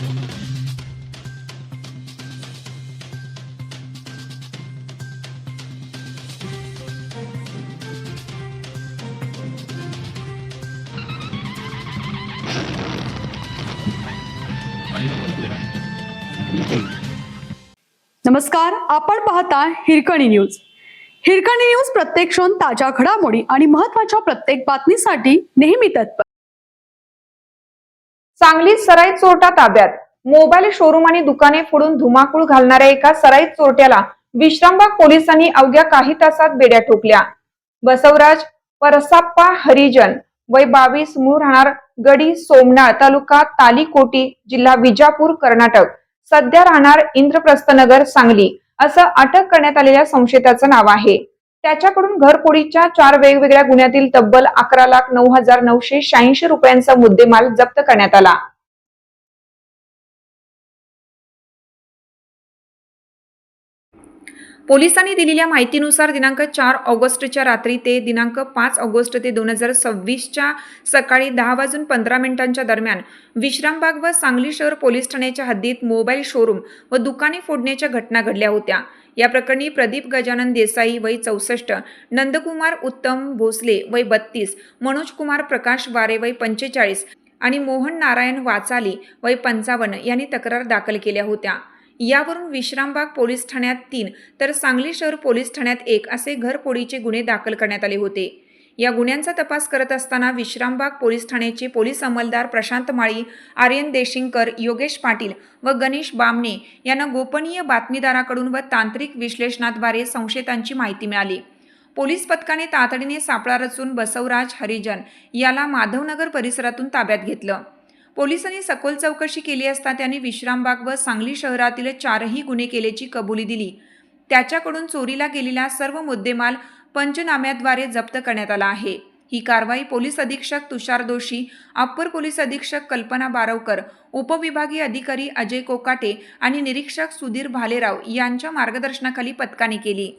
नमस्कार, आपण पाहता हिरकणी न्यूज. हिरकणी न्यूज प्रत्येक क्षण ताज्या घडामोडी आणि महत्त्वाच्या प्रत्येक बातमीसाठी नेहमी तत्पर. सांगलीत सराईत चोरटा ताब्यात. मोबाईल शोरूम आणि दुकाने फोडून धुमाकूळ घालणाऱ्या एका सराईत चोरट्याला विश्रामबाग पोलिसांनी अवघ्या काही तासात बेड्या ठोकल्या. बसवराज परसाप्पा हरिजन वय 22, मूळ राहणार गडी सोमनाळ, तालुका तालीकोटी, जिल्हा विजापूर, कर्नाटक, सध्या राहणार इंद्रप्रस्थनगर, सांगली, असं अटक करण्यात आलेल्या संशयिताचं नाव आहे. त्याच्याकडून घरफोडीच्या 4 वेगवेगळ्या गुन्ह्यातील तब्बल 11,09,986 रुपयांचा मुद्देमाल जप्त करण्यात आला. पोलिसांनी दिलेल्या माहितीनुसार दिनांक 4 ऑगस्टच्या रात्री ते दिनांक 5 ऑगस्ट ते 2026च्या सकाळी 10:15 दरम्यान विश्रामबाग व सांगली शहर पोलीस ठाण्याच्या हद्दीत मोबाईल शोरूम व दुकाने फोडण्याच्या घटना घडल्या होत्या. या प्रकरणी प्रदीप गजानन देसाई वय 64, नंदकुमार उत्तम भोसले वय 32, मनोज कुमार प्रकाश वारे वय 45 आणि मोहन नारायण वाचाली वय 55 यांनी तक्रार दाखल केल्या होत्या. यावरून विश्रामबाग पोलीस ठाण्यात 3 तर सांगली शहर पोलीस ठाण्यात 1 असे घरफोडीचे गुन्हे दाखल करण्यात आले होते. या गुन्ह्यांचा तपास करत असताना विश्रामबाग पोलीस ठाण्याचे पोलीस अंमलदार प्रशांत माळी, आर्यन देशिंगकर, योगेश पाटील व गणेश बामणे यांना गोपनीय बातमीदाराकडून व तांत्रिक विश्लेषणाद्वारे संशयितांची माहिती मिळाली. पोलीस पथकाने तातडीने सापळा रचून बसवराज हरिजन याला माधवनगर परिसरातून ताब्यात घेतलं. पोलिसांनी सखोल चौकशी केली असता त्यांनी विश्रामबाग व सांगली शहरातील 4ही गुन्हे केल्याची कबुली दिली. त्याच्याकडून चोरीला गेलेला सर्व मुद्देमाल पंचनाम्याद्वारे जप्त करण्यात आला आहे. ही कारवाई पोलीस अधीक्षक तुषार दोशी, अप्पर पोलीस अधीक्षक कल्पना बारवकर, उपविभागीय अधिकारी अजय कोकाटे आणि निरीक्षक सुधीर भालेराव यांच्या मार्गदर्शनाखाली पथकाने केली.